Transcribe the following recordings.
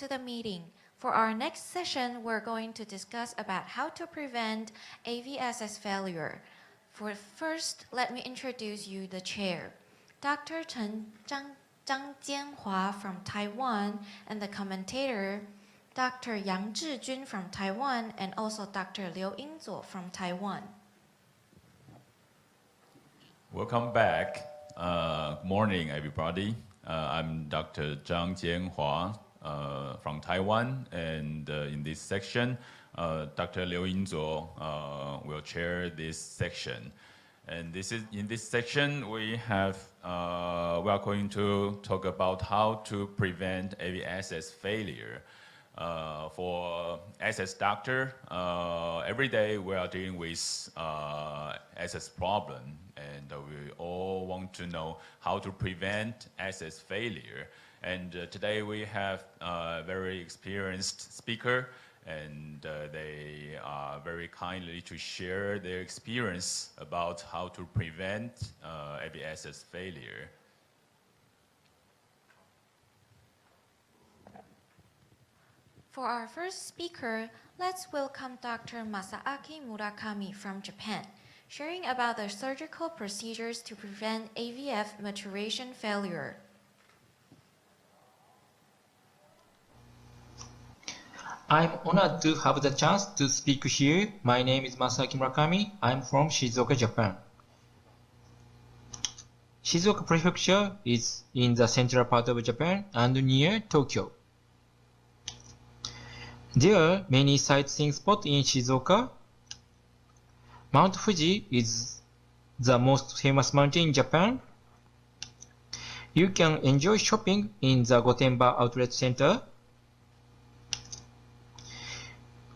to the meeting. For our next session, we're going to discuss about how to prevent AVSS failure. First, let me introduce you the chair. Dr. Zhang Jianhua from Taiwan, and the commentator, Dr. Yang Zhijun from Taiwan, and also Dr. Liu Yingzuo from Taiwan. Welcome back. Morning, everybody. I'm Dr. Zhang Jianhua from Taiwan, and in this section, Dr. Liu Yingzuo will chair this section. And in this section, we are going to talk about how to prevent AVSS failure. For SS doctor, every day we are dealing with SS problem, and we all want to know how to prevent SS failure. And today we have a very experienced speaker, and they are very kindly to share their experience about how to prevent AVSS failure. For our first speaker, let's welcome Dr. Masaaki Murakami from Japan, sharing about the surgical procedures to prevent AVF maturation failure. I'm honored to have the chance to speak here. My name is Masaaki Murakami. I'm from Shizuoka, Japan. Shizuoka Prefecture is in the central part of Japan and near Tokyo. There are many sightseeing spots in Shizuoka. Mount Fuji is the most famous mountain in Japan. You can enjoy shopping in the Gotemba Outlet Center.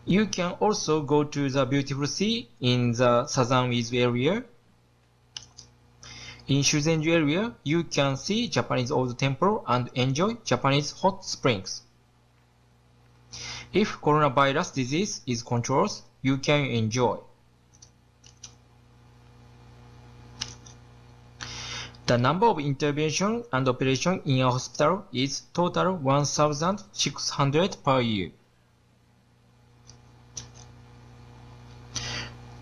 You can also go to the beautiful sea in the southern Izu area. In Shuzenju area, you can see Japanese old temple and enjoy Japanese hot springs. If coronavirus disease is controlled, you can enjoy. The number of intervention and operation in a hospital is total 1,600 per year.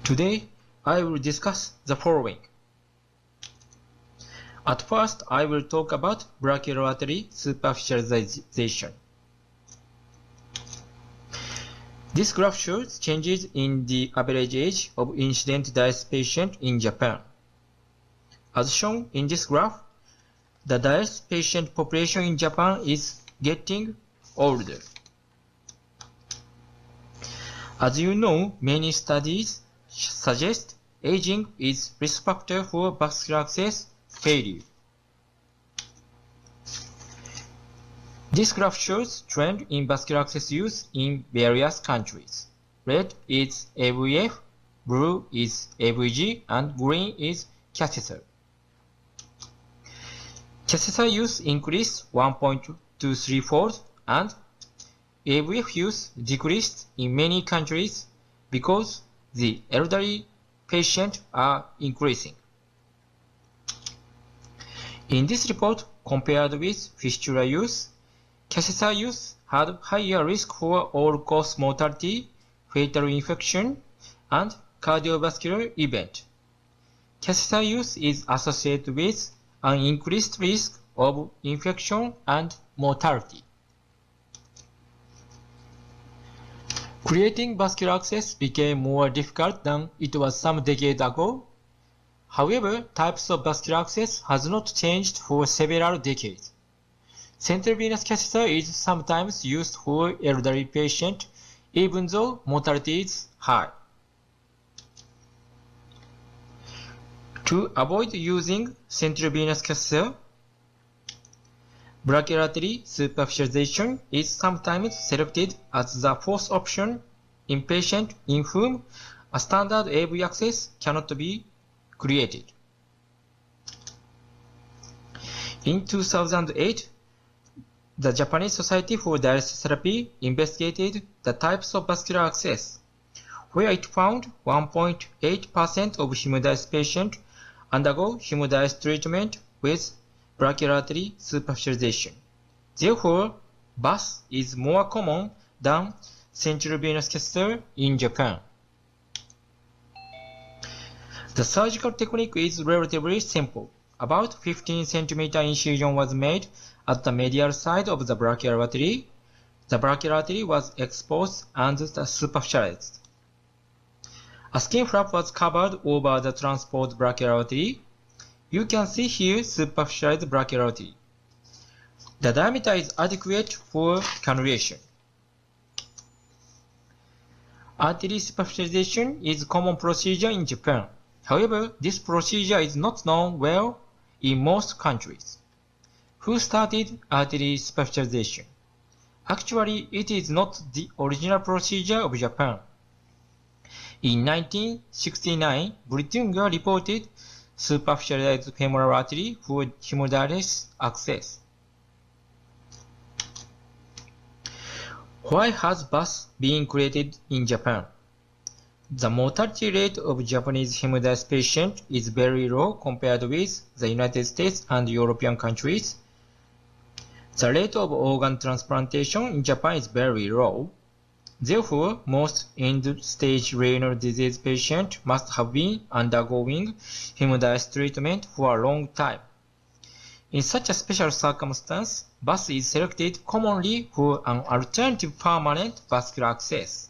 Today, I will discuss the following. At first, I will talk about brachial artery superficialization. This graph shows changes in the average age of incident DASy patient in Japan. As shown in this graph, the DASy patient population in Japan is getting older. As you know, many studies suggest aging is risk factor for vascular access failure. This graph shows trend in vascular access use in various countries. Red is AVF, blue is AVG, and green is catheter. Catheter use increased 1.23-fold, and AVF use decreased in many countries because the elderly patients are increasing. In this report, compared with fistula use, catheter use had higher risk for all-cause mortality, fatal infection, and cardiovascular event. Catheter use is associated with an increased risk of infection and mortality. Creating vascular access became more difficult than it was some decades ago. However, types of vascular access has not changed for several decades. Central venous catheter is sometimes used for elderly patients, even though mortality is high. To avoid using central venous catheter, brachial artery superficialization is sometimes selected as the fourth option in patients in whom a standard AV access cannot be created. In 2008, the Japanese Society for Dialysis Therapy investigated the types of vascular access, where it found 1.8% of hemodialysis patients undergo hemodialysis treatment with brachial artery superficialization. Therefore, BAS is more common than central venous catheter in Japan. The surgical technique is relatively simple. About 15 cm incision was made at the medial side of the brachial artery. The brachial artery was exposed and superficialized. A skin flap was covered over the transposed brachial artery. You can see here superficialized brachial artery. The diameter is adequate for cannulation. Artery superficialization is a common procedure in Japan. However, this procedure is not known well in most countries. Who started artery superficialization? Actually, it is not the original procedure of Japan. In 1969, Brittinger reported superficialized femoral artery for hemodialysis access. Why has BAS been created in Japan? The mortality rate of Japanese hemodialysis patients is very low compared with the United States and European countries. The rate of organ transplantation in Japan is very low. Therefore, most end-stage renal disease patients must have been undergoing hemodialysis treatment for a long time. In such a special circumstance, BAS is selected commonly for an alternative permanent vascular access.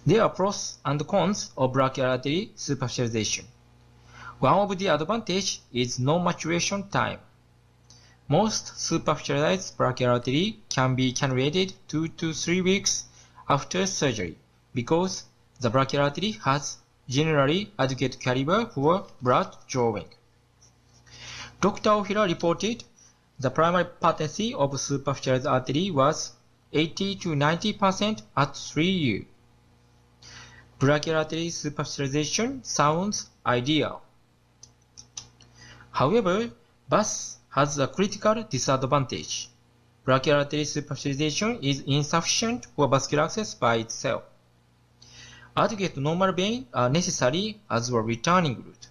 There are pros and cons of brachial artery superficialization. One of the advantages is no maturation time. Most superficialized brachial artery can be cannulated 2 to 3 weeks after surgery because the brachial artery has generally adequate caliber for blood drawing. Dr. Ohira reported the primary patency of superficialized artery was 80 to 90% at 3 years. Brachial artery superficialization sounds ideal. However, BAS has a critical disadvantage. Brachial artery superficialization is insufficient for vascular access by itself. Adequate normal veins are necessary as a returning route.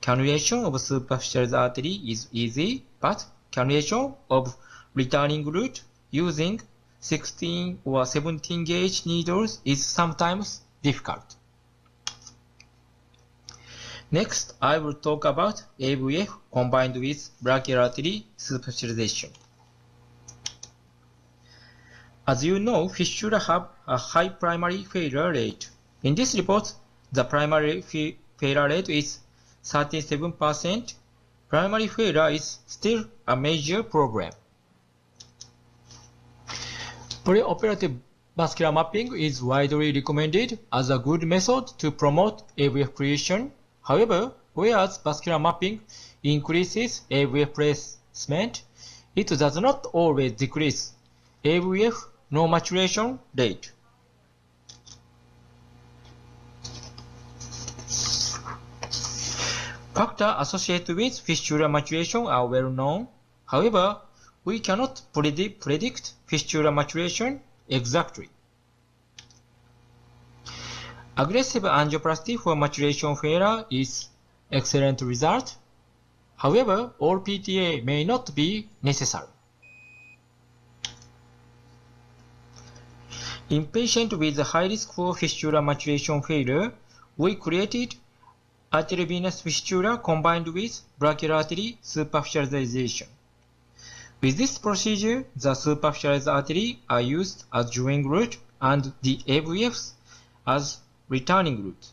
Cannulation of superficialized artery is easy, but cannulation of returning route using 16 or 17 gauge needles is sometimes difficult. Next, I will talk about AVF combined with brachial artery superficialization. As you know, fistula have a high primary failure rate. In this report, the primary failure rate is 37%. Primary failure is still a major problem. Preoperative vascular mapping is widely recommended as a good method to promote AVF creation. However, whereas vascular mapping increases AVF placement, it does not always decrease AVF no maturation rate. Factors associated with fistula maturation are well known. However, we cannot predict fistula maturation exactly. Aggressive angioplasty for maturation failure is excellent result. However, all PTA may not be necessary. In patients with high risk for fistula maturation failure, we created arteriovenous fistula combined with brachial artery superficialization. With this procedure, the superficialized artery are used as drawing route and the AVFs as returning route.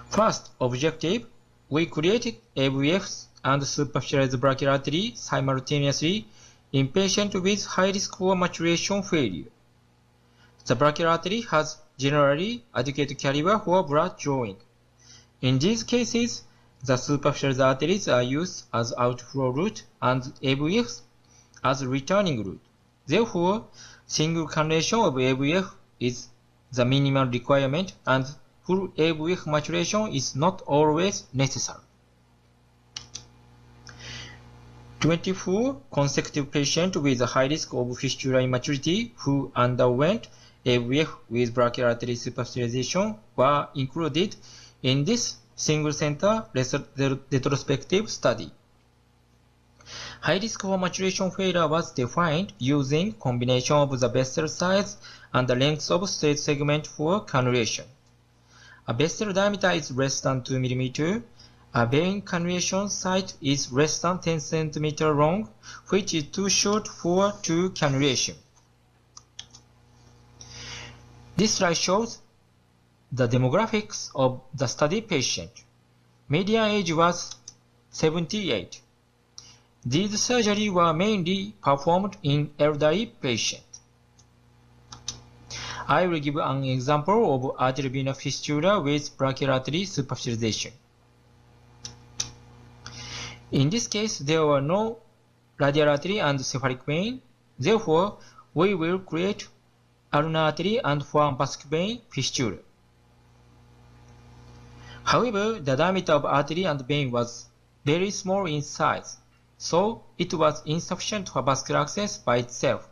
First objective, we created AVFs and superficialized brachial artery simultaneously in patients with high risk for maturation failure. The brachial artery has generally adequate caliber for blood drawing. In these cases, the superficialized arteries are used as outflow route and AVFs as returning route. Therefore, single cannulation of AVF is the minimal requirement and full AVF maturation is not always necessary. 24 consecutive patients with a high risk of fistula immaturity who underwent AVF with brachial artery superficialization were included in this single-center retrospective study. High risk for maturation failure was defined using combination of the vessel size and the length of straight segment for cannulation. A vessel diameter is less than 2 mm. A vein cannulation site is less than 10 cm long, which is too short for true cannulation. This slide shows the demographics of the study patient. Median age was 78. These surgeries were mainly performed in elderly patients. I will give an example of arteriovenous fistula with brachial artery superficialization. In this case, there were no radial artery and cephalic vein. Therefore, we will create ulnar artery and forearm basque vein fistula. However, the diameter of artery and vein was very small in size, so it was insufficient for vascular access by itself.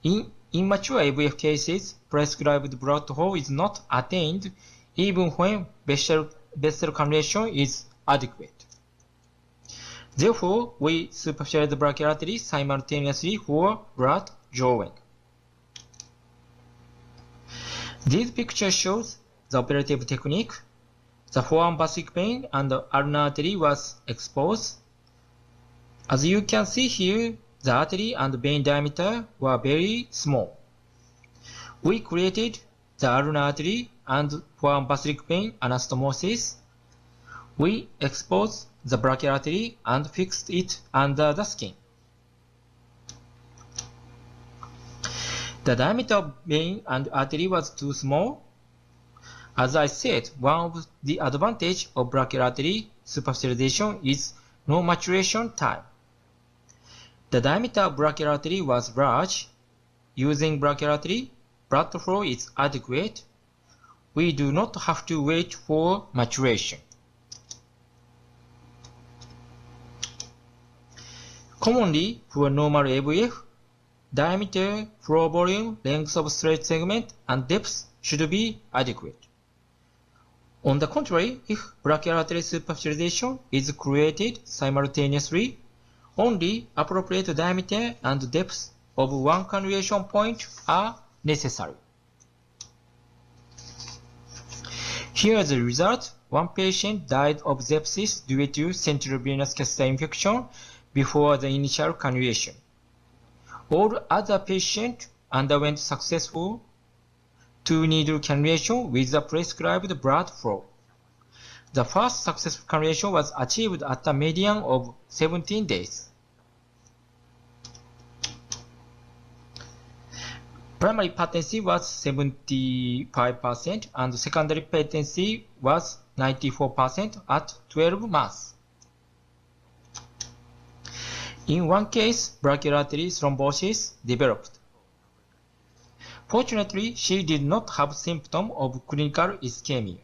In immature AVF cases, prescribed blood flow is not attained even when vessel cannulation is adequate. Therefore, we superficialize the brachial artery simultaneously for blood drawing. This picture shows the operative technique. The forearm basque vein and the ulnar artery was exposed. As you can see here, the artery and vein diameter were very small. We created the ulnar artery and forearm basque vein anastomosis. We exposed the brachial artery and fixed it under the skin. The diameter of vein and artery was too small. As I said, one of the advantages of brachial artery superficialization is no maturation time. The diameter of brachial artery was large. Using brachial artery, blood flow is adequate. We do not have to wait for maturation. Commonly, for normal AVF, diameter, flow volume, length of straight segment, and depth should be adequate. On the contrary, if brachial artery superficialization is created simultaneously, only appropriate diameter and depth of one cannulation point are necessary. Here is the result. One patient died of sepsis due to central venous catheter infection before the initial cannulation. All other patients underwent successful 2-needle cannulation with the prescribed blood flow. The first successful cannulation was achieved at a median of 17 days. Primary patency was 75% and secondary patency was 94% at 12 months. In one case, brachial artery thrombosis developed. Fortunately, she did not have symptoms of clinical ischemia.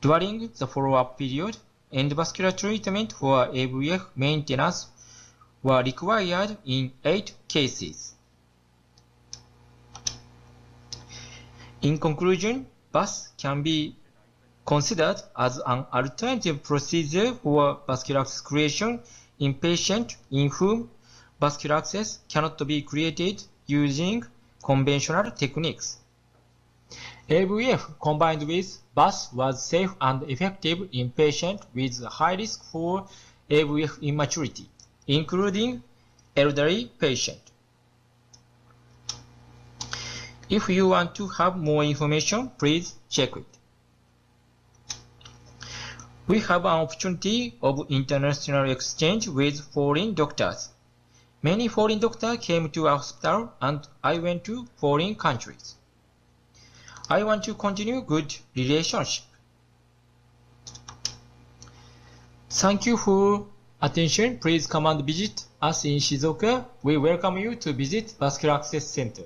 During the follow-up period, endovascular treatment for AVF maintenance were required in 8 cases. In conclusion, BAS can be considered as an alternative procedure for vascular access creation in patients in whom vascular access cannot be created using conventional techniques. AVF combined with BAS was safe and effective in patients with high risk for AVF immaturity, including elderly patients. If you want to have more information, please check it. We have an opportunity of international exchange with foreign doctors. Many foreign doctors came to our hospital and I went to foreign countries. I want to continue good relationship. Thank you for attention. Please come and visit us in Shizuoka. We welcome you to visit Vascular Access Center.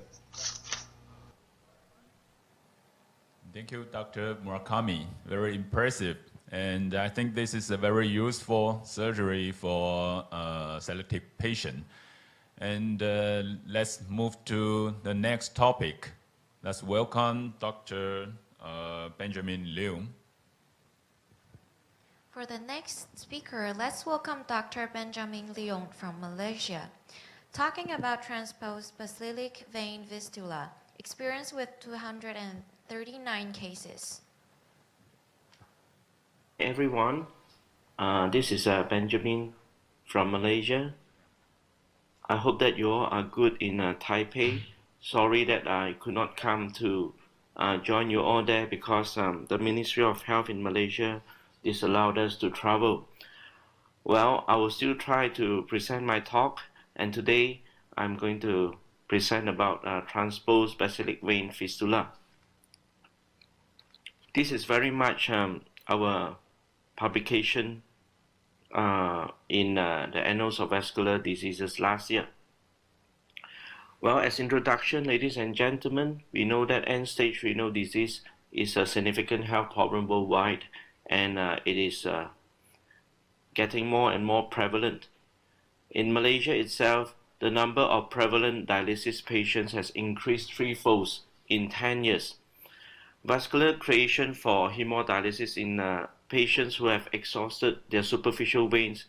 Thank you, Dr. Murakami. Very impressive. And I think this is a very useful surgery for selective patient. And let's move to the next topic. Let's welcome Dr. Benjamin Liu. For the next speaker, let's welcome Dr. Benjamin Leon from Malaysia, talking about transposed basilic vein fistula, experience with 239 cases. Everyone, this is Benjamin from Malaysia. I hope that you all are good in Taipei. Sorry that I could not come to join you all there because the Ministry of Health in Malaysia disallowed us to travel. Well, I will still try to present my talk, and today I'm going to present about transposed basilic vein fistula. This is very much our publication in the Annals of Vascular Diseases last year. Well, as introduction, ladies and gentlemen, we know that end-stage renal disease is a significant health problem worldwide, and it is getting more and more prevalent. In Malaysia itself, the number of prevalent dialysis patients has increased threefold in 10 years. Vascular creation for hemodialysis in patients who have exhausted their superficial veins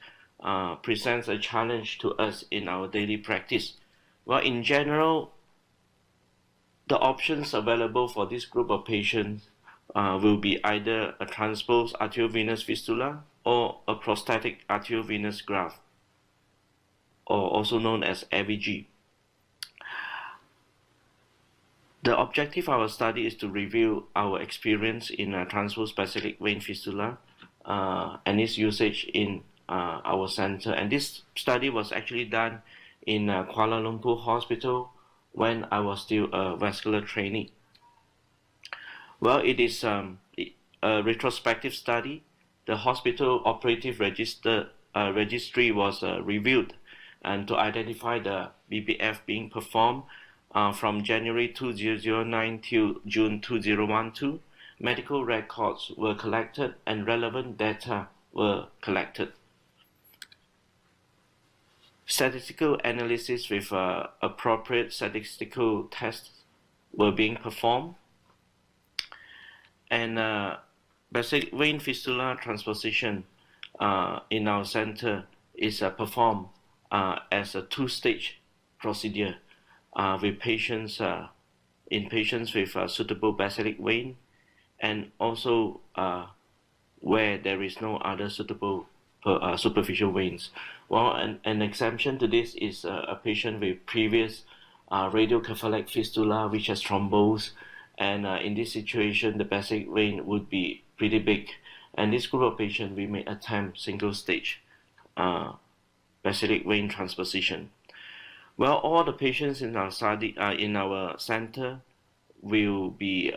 presents a challenge to us in our daily practice. Well, in general, the options available for this group of patients will be either a transposed arteriovenous fistula or a prosthetic arteriovenous graft, or also known as AVG. The objective of our study is to review our experience in transposed basilic vein fistula and its usage in our center. And this study was actually done in Kuala Lumpur Hospital when I was still a vascular trainee. Well, it is a retrospective study. The hospital operative registry was reviewed and to identify the BBF being performed from January 2009 till June 2012. Medical records were collected and relevant data were collected. Statistical analysis with appropriate statistical tests were being performed, and basilic vein fistula transposition in our center is performed as a two-stage procedure with patients with suitable basilic vein, and also where there is no other suitable superficial veins. Well, an exemption to this is a patient with previous radiocephalic fistula which has thrombosed, and in this situation the basilic vein would be pretty big, and this group of patients we may attempt single stage basilic vein transposition. Well, all the patients in our study in our center will be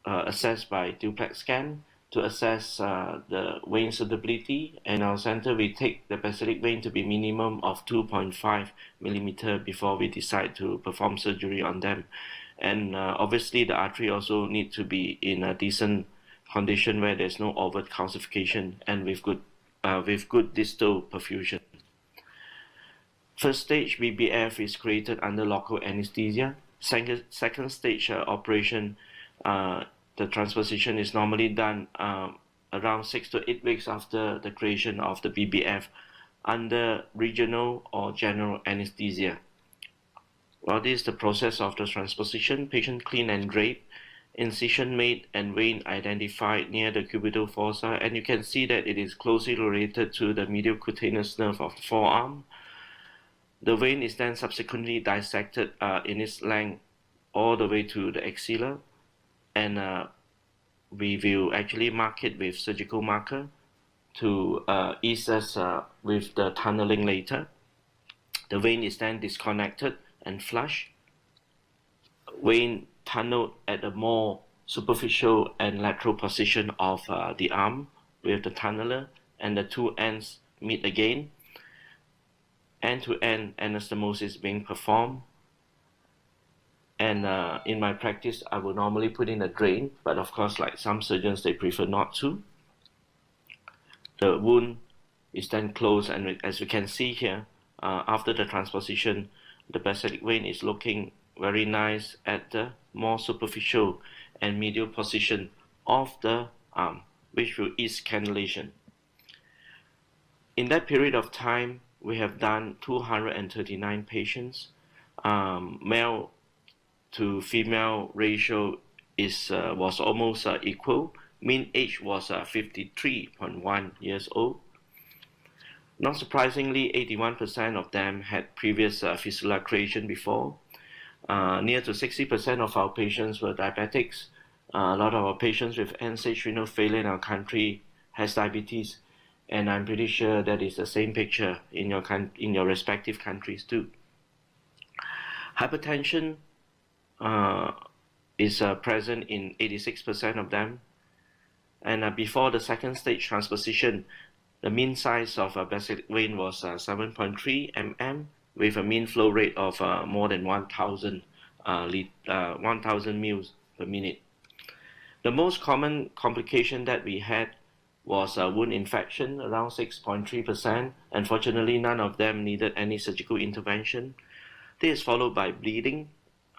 assessed by duplex scan to assess the vein suitability. In our center, we take the basilic vein to be minimum of 2.5 millimeter before we decide to perform surgery on them. And obviously, the artery also need to be in a decent condition where there's no overt calcification and with good distal perfusion. First stage BBF is created under local anesthesia. Second stage operation, the transposition is normally done around 6 to 8 weeks after the creation of the BBF under regional or general anesthesia. Well, this is the process of the transposition. Patient clean and draped, incision made and vein identified near the cubital fossa, and you can see that it is closely related to the medial cutaneous nerve of the forearm. The vein is then subsequently dissected in its length all the way to the axilla, and we will actually mark it with surgical marker to ease us with the tunneling later. The vein is then disconnected and flushed. Vein tunneled at a more superficial and lateral position of the arm with the tunneler, and the two ends meet again. End-to-end anastomosis being performed. And in my practice, I will normally put in a drain, but of course, like some surgeons, they prefer not to. The wound is then closed, and as you can see here, after the transposition, the basilic vein is looking very nice at the more superficial and medial position of the arm, which will ease cannulation. In that period of time, we have done 239 patients. Male to female ratio was almost equal. Mean age was 53.1 years old. Not surprisingly, 81% of them had previous fistula creation before. Near to 60% of our patients were diabetics. A lot of our patients with end-stage renal failure in our country has diabetes, and I'm pretty sure that is the same picture in your respective countries too. Hypertension is present in 86% of them, and before the second stage transposition, the mean size of a basilic vein was 7.3 mm with a mean flow rate of more than 1,000 mils per minute. The most common complication that we had was a wound infection, around 6.3%. Unfortunately, none of them needed any surgical intervention. This is followed by bleeding,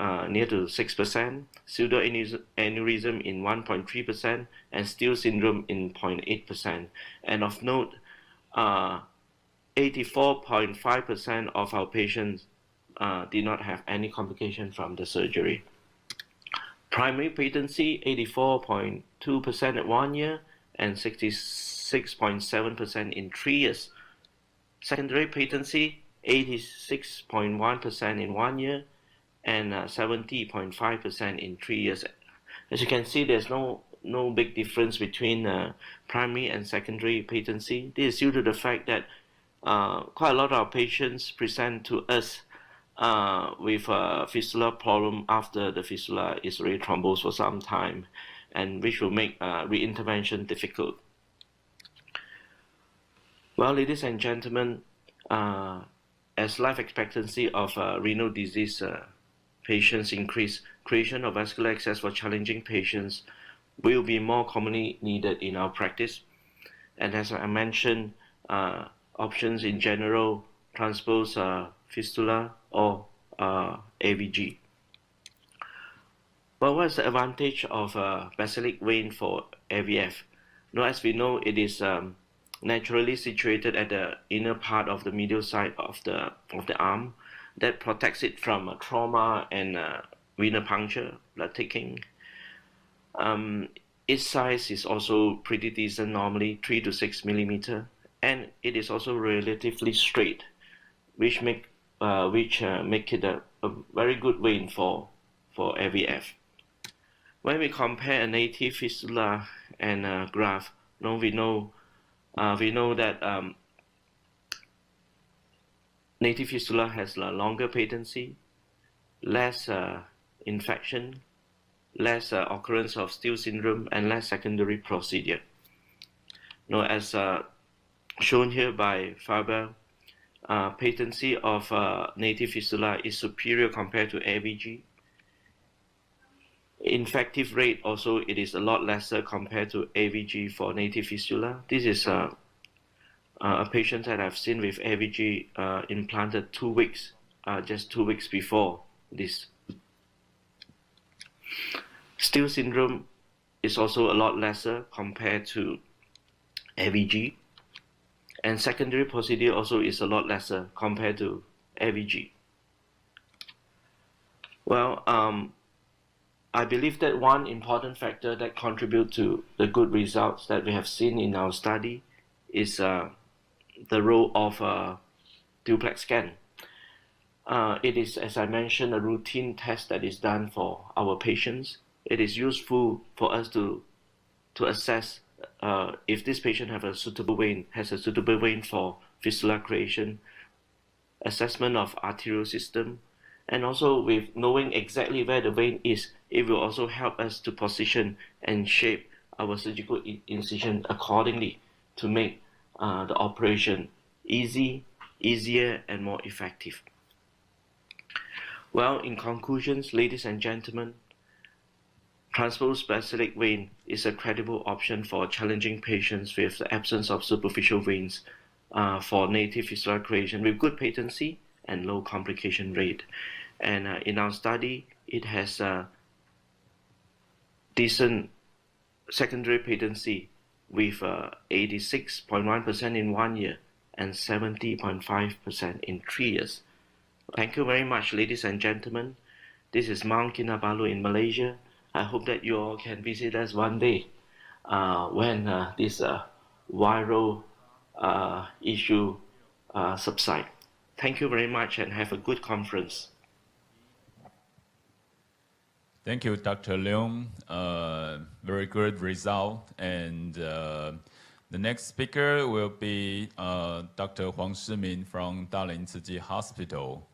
near to 6%, pseudoaneurysm in 1.3%, and Steele syndrome in 0.8%. And of note, 84.5% of our patients did not have any complication from the surgery. Primary patency, 84.2% at 1 year and 66.7% in 3 years. Secondary patency, 86.1% in 1 year and 70.5% in 3 years. As you can see, there's no big difference between primary and secondary patency. This is due to the fact that quite a lot of our patients present to us with a fistula problem after the fistula is already thrombosed for some time, and which will make re-intervention difficult. Well, ladies and gentlemen, as life expectancy of renal disease patients increase, creation of vascular access for challenging patients will be more commonly needed in our practice. And as I mentioned, options in general transpose fistula or AVG. But what is the advantage of basilic vein for AVF? Now, as we know, it is naturally situated at the inner part of the medial side of the arm that protects it from trauma and venipuncture, blood taking. Its size is also pretty decent, normally 3 to 6 millimeter, and it is also relatively straight, which make it a very good vein for AVF. When we compare a native fistula and a graft, we know that native fistula has a longer patency, less infection, less occurrence of Steele syndrome, and less secondary procedure. Now, as shown here by Faber, patency of native fistula is superior compared to AVG. Infective rate also, it is a lot lesser compared to AVG for native fistula. This is a patient that I've seen with AVG implanted 2 weeks, just 2 weeks before this. Steele syndrome is also a lot lesser compared to AVG, and secondary procedure also is a lot lesser compared to AVG. Well, I believe that one important factor that contributes to the good results that we have seen in our study is the role of duplex scan. It is, as I mentioned, a routine test that is done for our patients. It is useful for us to assess if this patient has a suitable vein for fistula creation, assessment of arterial system, and also with knowing exactly where the vein is, it will also help us to position and shape our surgical incision accordingly to make the operation easier, and more effective. Well, in conclusions, ladies and gentlemen, transposed basilic vein is a credible option for challenging patients with the absence of superficial veins for native fistula creation with good patency and low complication rate. And in our study, it has decent secondary patency with 86.1% in 1 year and 70.5% in 3 years. Thank you very much, ladies and gentlemen. This is Mount Kinabalu in Malaysia. I hope that you all can visit us one day when this viral issue subside. Thank you very much and have a good conference. Thank you, Dr. Leung. Very good result. And the next speaker will be Dr. Huang Shimin from Dalian Tzu Hospital.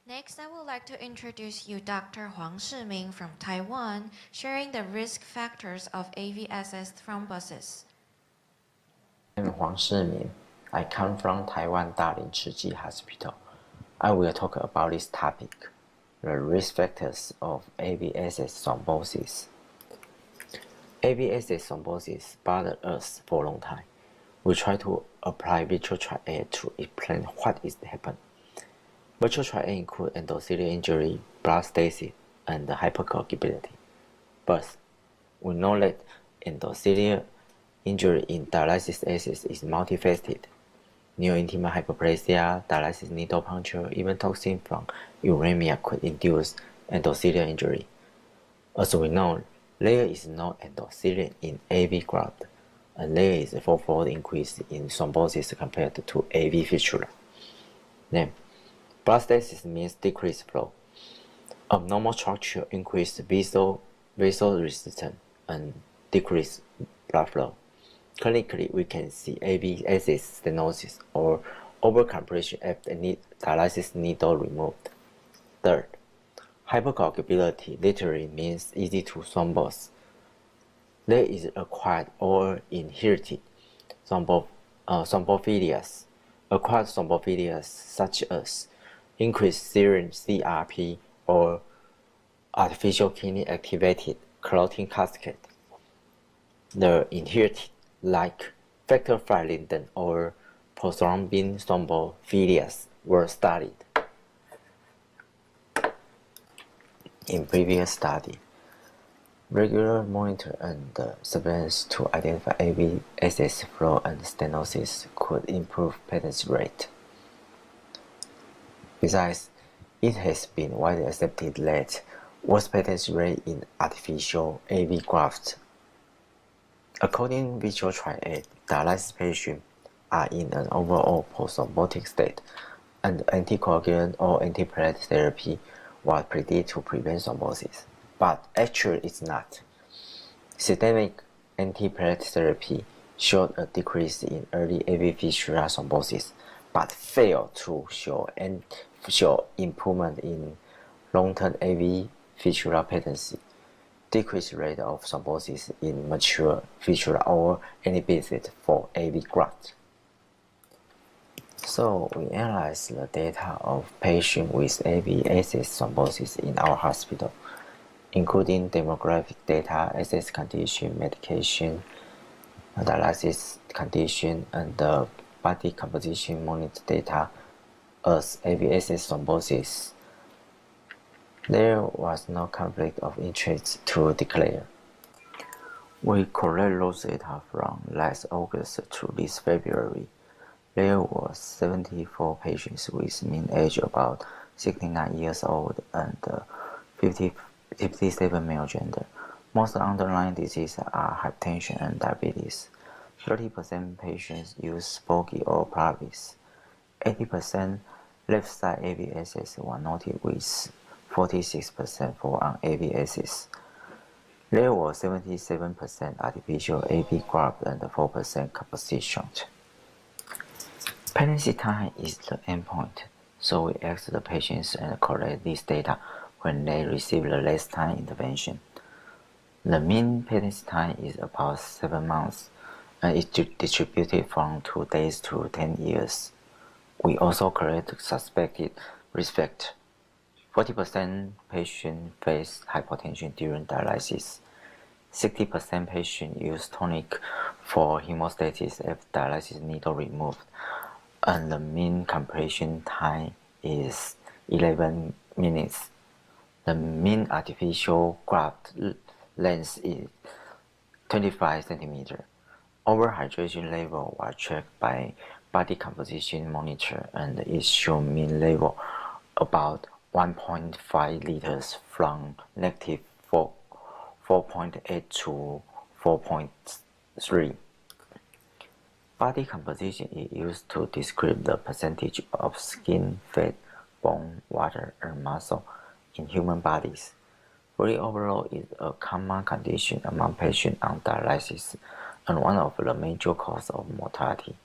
Next, I would like to introduce you Dr. Huang Shiming from Taiwan, sharing the risk factors of AVSS thrombosis. I'm Huang Shimin. I come from Taiwan Dalian Tzu Hospital. I will talk about this topic, the risk factors of AVSS thrombosis. AVSS thrombosis bothered us for a long time. We try to apply virtual triad to explain what is happening. Virtual triad include endothelial injury, blood stasis, and hypercoagulability. But we know that endothelial injury in dialysis access is multifaceted. Neointimal hyperplasia, dialysis needle puncture, even toxin from uremia could induce endothelial injury. As we know, there is no endothelium in AV graft, and there is a fourfold increase in thrombosis compared to AV fistula. Then, blood stasis means decreased flow. Abnormal structure increased vessel resistance and decreased blood flow. Clinically, we can see AVSS stenosis or overcompression after dialysis needle removed. Third, hypercoagulability literally means easy to thrombose. There is acquired or inherited thrombophilias. Acquired thrombophilias such as increased serum CRP or artificial kidney activated clotting cascade. The inherited like factor V Linden or prothrombin thrombophilias were studied. In previous study, regular monitor and surveillance to identify AVSS flow and stenosis could improve patency rate. Besides, it has been widely accepted that worst patency rate in artificial AV grafts. According to virtual triad, dialysis patients are in an overall post-thrombotic state, and anticoagulant or antiplatelet therapy was predicted to prevent thrombosis, but actually it's not. Systemic antiplatelet therapy showed a decrease in early AV fistula thrombosis, but failed to show improvement in long-term AV fistula patency, decreased rate of thrombosis in mature fistula, or any benefit for AV graft. So we analyzed the data of patients with AVSS thrombosis in our hospital, including demographic data, access condition, medication, dialysis condition, and the body composition monitor data as AVSS thrombosis. There was no conflict of interest to declare. We collect those data from last August to this February. There were 74 patients with mean age about 69 years old and 57 male gender. Most underlying diseases are hypertension and diabetes. 30% patients use Spokey or Pravis. 80% left side AVSS were noted with 46% for un-AVSS. There were 77% artificial AV graft and 4% composite shunt. Patency time is the endpoint, so we ask the patients and collect this data when they receive the last time intervention. The mean patency time is about 7 months and is distributed from 2 days to 10 years. We also collect suspected risk factor. 40% patients face hypotension during dialysis. 60% patients use tonic for hemostasis after dialysis needle removed, and the mean compression time is 11 minutes. The mean artificial graft length is 25 centimeters. Overhydration level was checked by body composition monitor and it showed mean level about 1.5 liters from negative 4.8 to 4.3. Body composition is used to describe the percentage of skin, fat, bone, water, and muscle in human bodies. Fluid overload is a common condition among patients on dialysis and one of the major causes of mortality.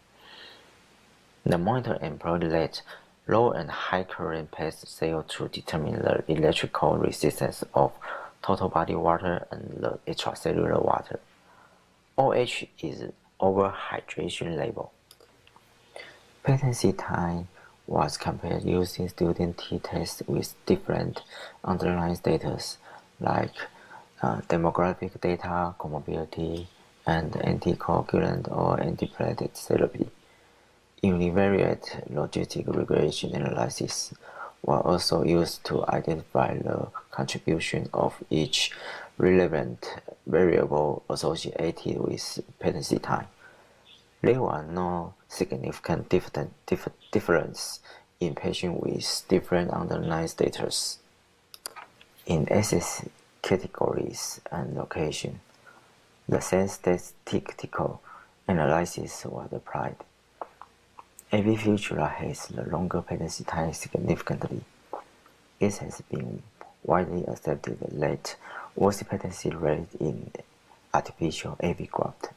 The monitor employed let low and high current pass cell to determine the electrical resistance of total body water and the extracellular water. OH is overhydration level. Patency time was compared using student t-tests with different underlying status like demographic data, comorbidity, and anticoagulant or antiplatelet therapy. Univariate logistic regression analysis were also used to identify the contribution of each relevant variable associated with patency time. There was no significant difference in patients with different underlying status in SS categories and location. The same statistical analysis was applied. AV Fistula has the longer patency time significantly. It has been widely accepted that worse patency rate in artificial AV graft.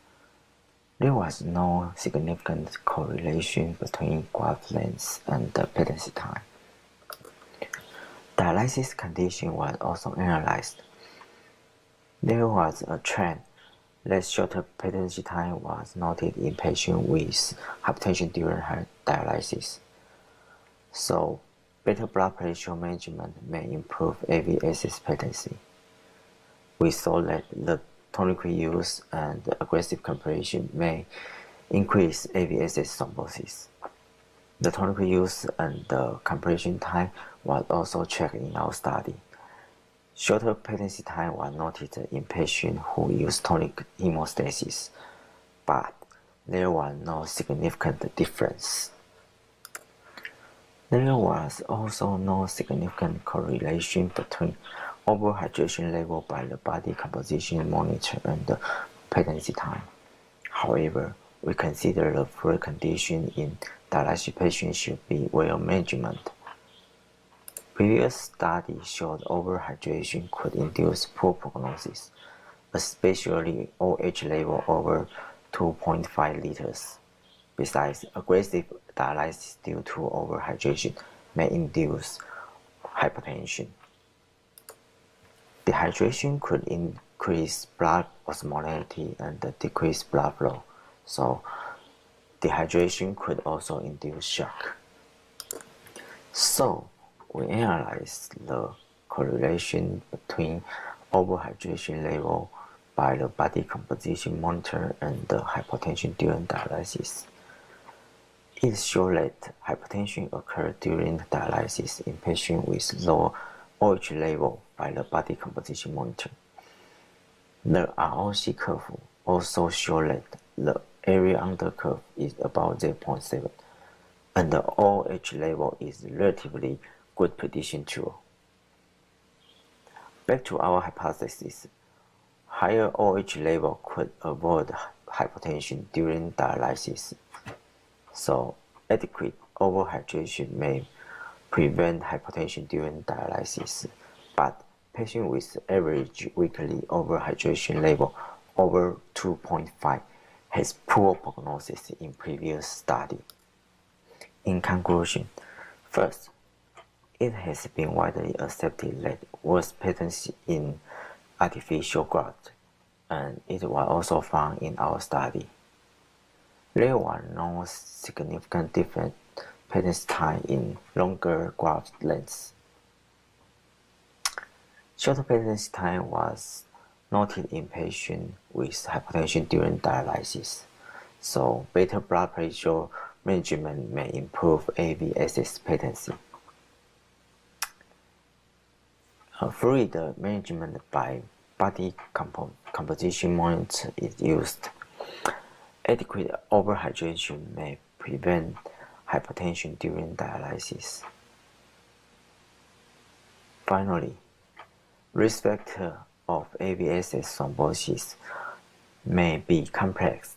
There was no significant correlation between graft length and the patency time. Dialysis condition was also analyzed. There was a trend that shorter patency time was noted in patients with hypertension during dialysis. So, better blood pressure management may improve AV-access patency. We saw that the tonic use and aggressive compression may increase AV-access thrombosis. The tonic use and the compression time was also checked in our study. Shorter patency time was noted in patients who used tonic hemostasis, but there was no significant difference. There was also no significant correlation between overhydration level by the body composition monitor and the patency time. However, we consider the fluid condition in dialysis patients should be well managed. Previous studies showed overhydration could induce poor prognosis, especially OH level over 2.5 liters. Besides, aggressive dialysis due to overhydration may induce hypertension. Dehydration could increase blood osmolality and decrease blood flow, so dehydration could also induce shock. So, we analyzed the correlation between overhydration level by the body composition monitor and the hypertension during dialysis. It showed that hypertension occurred during dialysis in patients with low OH level by the body composition monitor. The ROC curve also showed that the area under curve is about 0.7 and the OH level is relatively good prediction tool. Back to our hypothesis, higher OH level could avoid hypertension during dialysis. So, adequate overhydration may prevent hypertension during dialysis, but patients with average weekly overhydration level over 2.5 has poor prognosis in previous study. In conclusion, first, it has been widely accepted that worse patency in artificial graft, and it was also found in our study. There was no significant difference patency time in longer graft lengths. Shorter patency time was noted in patients with hypertension during dialysis, so better blood pressure management may improve AV-access patency. Fluid management by body composition monitor is used. Adequate overhydration may prevent hypertension during dialysis. Finally, risk factor of AV-access thrombosis may be complex,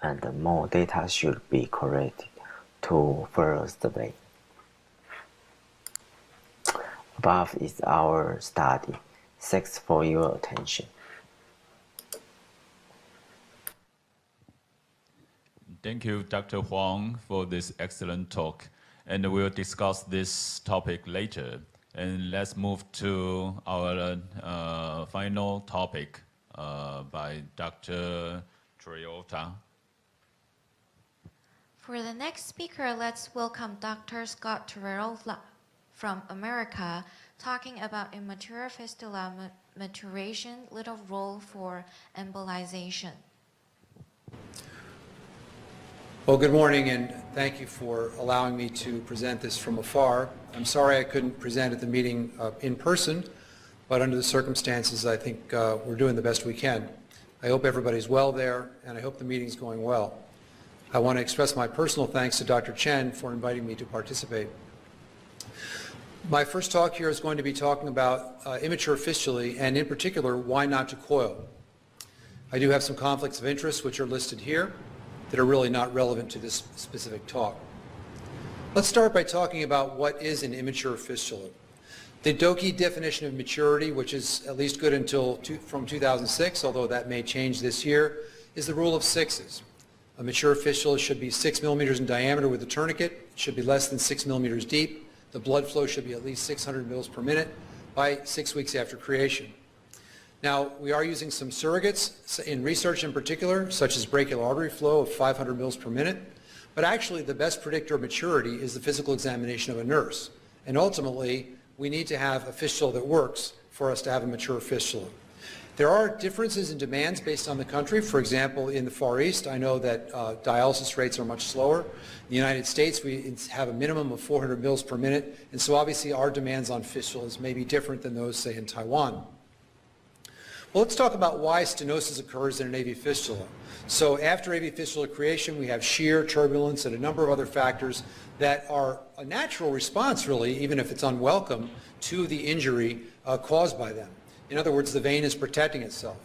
and more data should be collected to further survey. Above is our study. Thanks for your attention. Thank you, Dr. Huang, for this excellent talk. And we'll discuss this topic later. And let's move to our final topic by Dr. Triota. For the next speaker, let's welcome Dr. Scott Torrerola from America, talking about immature fistula maturation, little role for embolization. Well, good morning, and thank you for allowing me to present this from afar. I'm sorry I couldn't present at the meeting in person, but under the circumstances, I think we're doing the best we can. I hope everybody's well there, and I hope the meeting's going well. I want to express my personal thanks to Dr. Chen for inviting me to participate. My first talk here is going to be talking about immature fistulae, and in particular, why not to coil. I do have some conflicts of interest, which are listed here, that are really not relevant to this specific talk. Let's start by talking about what is an immature fistula. The DOKI definition of maturity, which is at least good until from 2006, although that may change this year, is the rule of sixes. A mature fistula should be 6 millimeters in diameter with a tourniquet. It should be less than 6 millimeters deep. The blood flow should be at least 600 mils per minute by 6 weeks after creation. Now, we are using some surrogates in research in particular, such as brachial artery flow of 500 mils per minute. But actually, the best predictor of maturity is the physical examination of a nurse. And ultimately, we need to have a fistula that works for us to have a mature fistula. There are differences in demands based on the country. For example, in the Far East, I know that dialysis rates are much slower. In the United States, we have a minimum of 400 mils per minute. And so obviously, our demands on fistulas may be different than those, say, in Taiwan. Well, let's talk about why stenosis occurs in an AV fistula. So after AV fistula creation, we have shear, turbulence, and a number of other factors that are a natural response, really, even if it's unwelcome, to the injury caused by them. In other words, the vein is protecting itself.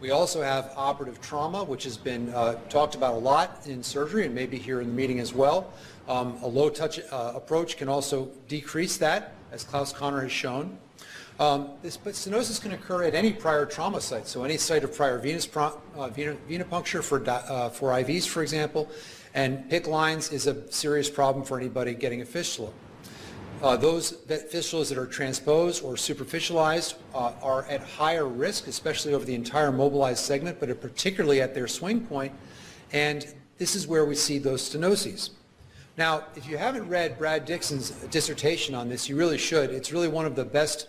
We also have operative trauma, which has been talked about a lot in surgery and maybe here in the meeting as well. A low-touch approach can also decrease that, as Klaus Conner has shown. But stenosis can occur at any prior trauma site, so any site of prior venipuncture for IVs, for example, and PICC lines is a serious problem for anybody getting a fistula. Those fistulas that are transposed or superficialized are at higher risk, especially over the entire mobilized segment, but particularly at their swing point, and this is where we see those stenoses. Now, if you haven't read Brad Dixon's dissertation on this, you really should. It's really one of the best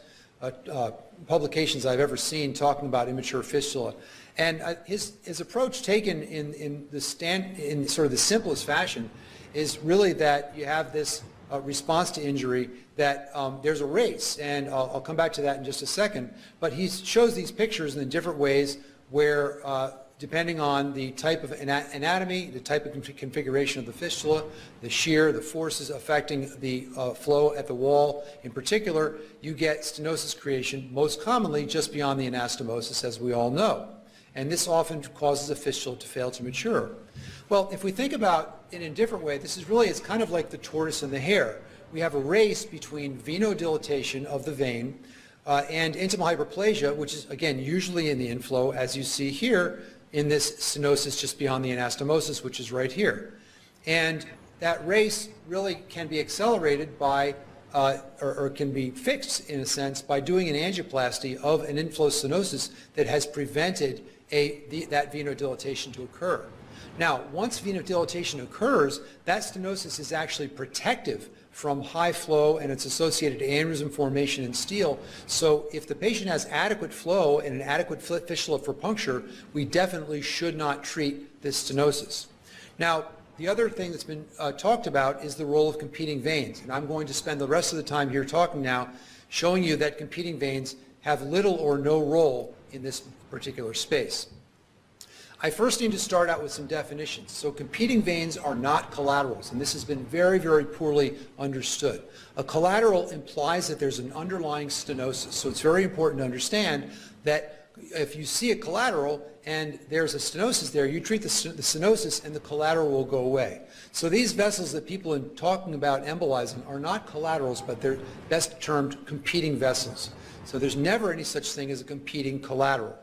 publications I've ever seen talking about immature fistula. And his approach taken in sort of the simplest fashion is really that you have this response to injury, that there's a race, and I'll come back to that in just a second, but he shows these pictures in different ways where depending on the type of anatomy, the type of configuration of the fistula, the shear, the forces affecting the flow at the wall in particular, you get stenosis creation most commonly just beyond the anastomosis, as we all know. And this often causes a fistula to fail to mature. Well, if we think about it in a different way, it's kind of like the tortoise and the hare. We have a race between venodilatation of the vein and intimal hyperplasia, which is, again, usually in the inflow, as you see here, in this stenosis just beyond the anastomosis, which is right here. And that race really can be accelerated by, or can be fixed, in a sense, by doing an angioplasty of an inflow stenosis that has prevented that venodilatation to occur. Now, once venodilatation occurs, that stenosis is actually protective from high flow and its associated aneurysm formation in steel. So if the patient has adequate flow and an adequate fistula for puncture, we definitely should not treat this stenosis. Now, the other thing that's been talked about is the role of competing veins. And I'm going to spend the rest of the time here talking now showing you that competing veins have little or no role in this particular space. I first need to start out with some definitions. So competing veins are not collaterals, and this has been very, very poorly understood. A collateral implies that there's an underlying stenosis. So it's very important to understand that if you see a collateral and there's a stenosis there, you treat the stenosis and the collateral will go away. So these vessels that people are talking about embolizing are not collaterals, but they're best termed competing vessels. So there's never any such thing as a competing collateral.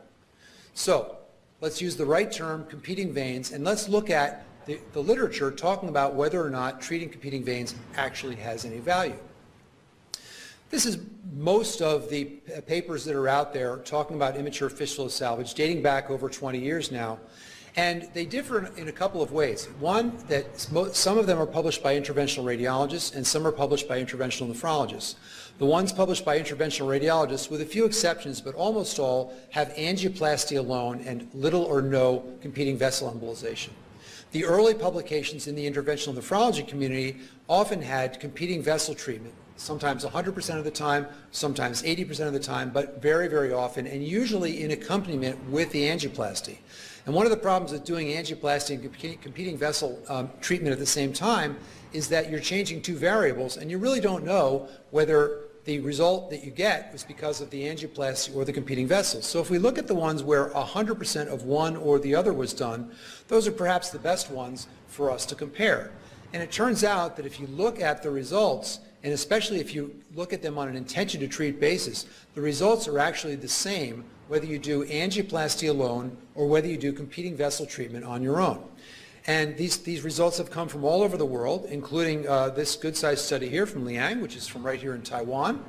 So let's use the right term, competing veins, and let's look at the literature talking about whether or not treating competing veins actually has any value. This is most of the papers that are out there talking about immature fistula salvage, dating back over 20 years now. And they differ in a couple of ways. One, that some of them are published by interventional radiologists and some are published by interventional nephrologists. The ones published by interventional radiologists, with a few exceptions, but almost all, have angioplasty alone and little or no competing vessel embolization. The early publications in the interventional nephrology community often had competing vessel treatment, sometimes 100% of the time, sometimes 80% of the time, but very, very often, and usually in accompaniment with the angioplasty. And one of the problems with doing angioplasty and competing vessel treatment at the same time is that you're changing two variables, and you really don't know whether the result that you get was because of the angioplasty or the competing vessels. So if we look at the ones where 100% of one or the other was done, those are perhaps the best ones for us to compare. And it turns out that if you look at the results, and especially if you look at them on an intention to treat basis, the results are actually the same whether you do angioplasty alone or whether you do competing vessel treatment on your own. And these results have come from all over the world, including this good-sized study here from Liang, which is from right here in Taiwan.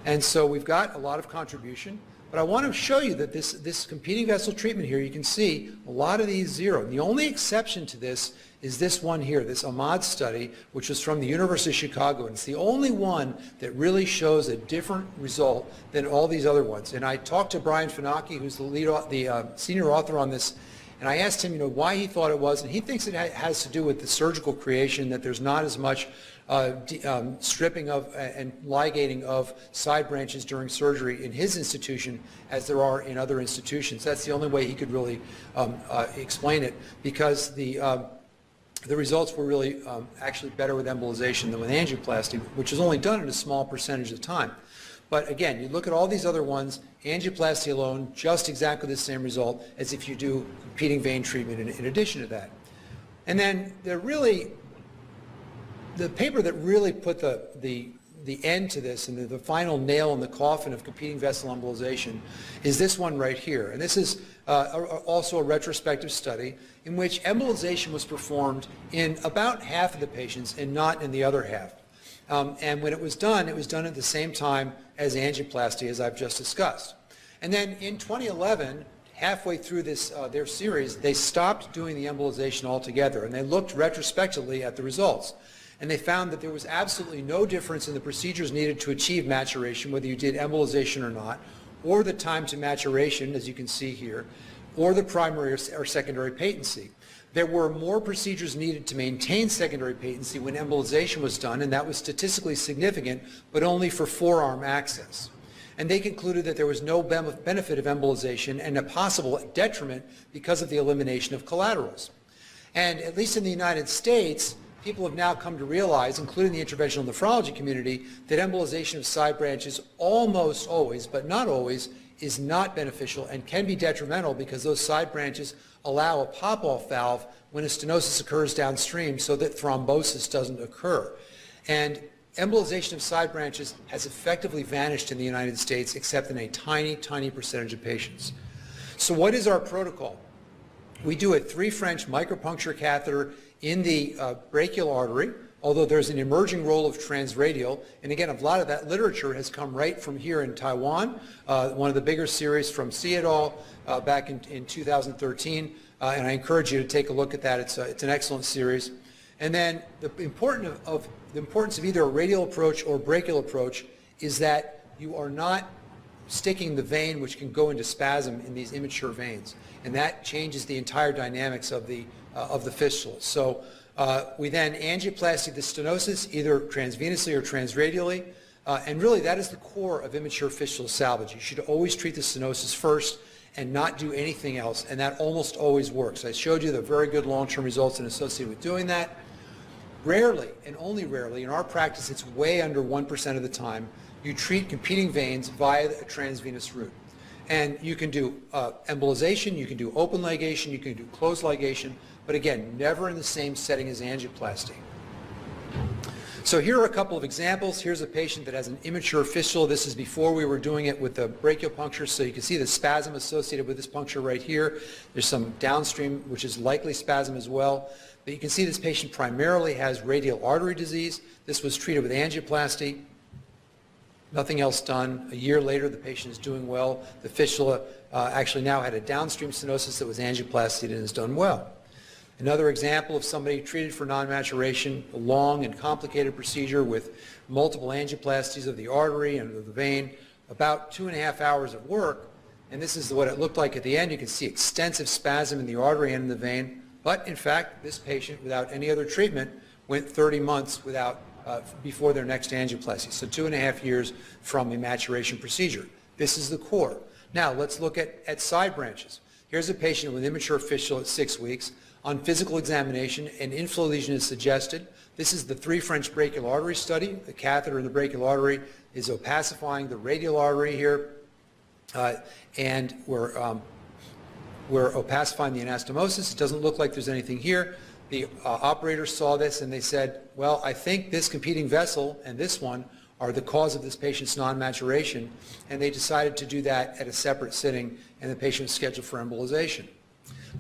And so we've got a lot of contribution. But I want to show you that this competing vessel treatment here, you can see a lot of these zero. And the only exception to this is this one here, this Ahmad study, which was from the University of Chicago. And it's the only one that really shows a different result than all these other ones. And I talked to Brian Finocchi, who's the senior author on this, and I asked him, why he thought it was, and he thinks it has to do with the surgical creation, that there's not as much stripping of and ligating of side branches during surgery in his institution as there are in other institutions. That's the only way he could really explain it, because the results were really actually better with embolization than with angioplasty, which is only done in a small percentage of the time. But again, you look at all these other ones, angioplasty alone, just exactly the same result as if you do competing vein treatment in addition to that. And then the paper that really put the end to this and the final nail in the coffin of competing vessel embolization is this one right here. And this is also a retrospective study in which embolization was performed in about half of the patients and not in the other half. And when it was done at the same time as angioplasty, as I've just discussed. And then in 2011, halfway through this their series, they stopped doing the embolization altogether, and they looked retrospectively at the results. And they found that there was absolutely no difference in the procedures needed to achieve maturation, whether you did embolization or not, or the time to maturation, as you can see here, or the primary or secondary patency. There were more procedures needed to maintain secondary patency when embolization was done, and that was statistically significant, but only for forearm access. And they concluded that there was no benefit of embolization and a possible detriment because of the elimination of collaterals. And at least in the United States, people have now come to realize, including the interventional nephrology community, that embolization of side branches almost always, but not always, is not beneficial and can be detrimental because those side branches allow a pop-off valve when a stenosis occurs downstream so that thrombosis doesn't occur. And embolization of side branches has effectively vanished in the United States except in a tiny, tiny percentage of patients. So what is our protocol? We do a 3 French micropuncture catheter in the brachial artery, although there's an emerging role of transradial. And again, a lot of that literature has come right from here in Taiwan, one of the bigger series from C et al. Back in 2013. And I encourage you to take a look at that. It's an excellent series. And then the importance of either a radial approach or brachial approach is that you are not sticking the vein, which can go into spasm in these immature veins. And that changes the entire dynamics of the fistula. So we then angioplasty the stenosis, either transvenously or transradially, and really that is the core of immature fistula salvage. You should always treat the stenosis first, and not do anything else, and that almost always works. I showed you the very good long-term results associated with doing that. Rarely, and only rarely, in our practice, it's way under 1% of the time, you treat competing veins via a transvenous route. And you can do embolization, you can do open ligation, you can do closed ligation, but again, never in the same setting as angioplasty. So here are a couple of examples. Here's a patient that has an immature fistula. This is before we were doing it with the brachial puncture, so you can see the spasm associated with this puncture right here. There's some downstream, which is likely spasm as well. But you can see this patient primarily has radial artery disease. This was treated with angioplasty. Nothing else done. A year later, the patient is doing well. The fistula actually now had a downstream stenosis that was angioplasty and has done well. Another example of somebody treated for non-maturation, a long and complicated procedure with multiple angioplasties of the artery and of the vein, about 2.5 hours of work, and this is what it looked like at the end. You can see extensive spasm in the artery and in the vein, but in fact, this patient, without any other treatment, went 30 months without before their next angioplasty, so 2.5 years from a maturation procedure. This is the core. Now, let's look at side branches. Here's a patient with immature fistula at 6 weeks. On physical examination, an inflow lesion is suggested. This is the 3 French brachial artery study. The catheter in the brachial artery is opacifying the radial artery here, and we're opacifying the anastomosis. It doesn't look like there's anything here. The operators saw this and they said, well, I think this competing vessel and this one are the cause of this patient's non-maturation, and they decided to do that at a separate sitting, and the patient was scheduled for embolization.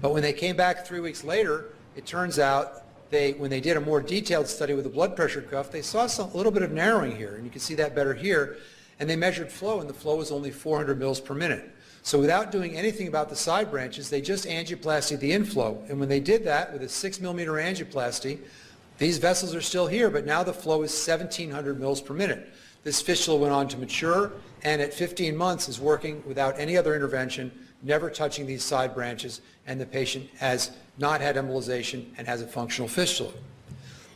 But when they came back 3 weeks later, it turns out when they did a more detailed study with a blood pressure cuff, they saw a little bit of narrowing here, and you can see that better here, and they measured flow, and the flow was only 400 mils per minute. So without doing anything about the side branches, they just angioplastied the inflow, and when they did that with a 6 millimeter angioplasty, these vessels are still here, but now the flow is 1,700 mils per minute. This fistula went on to mature, and at 15 months is working without any other intervention, never touching these side branches, and the patient has not had embolization and has a functional fistula.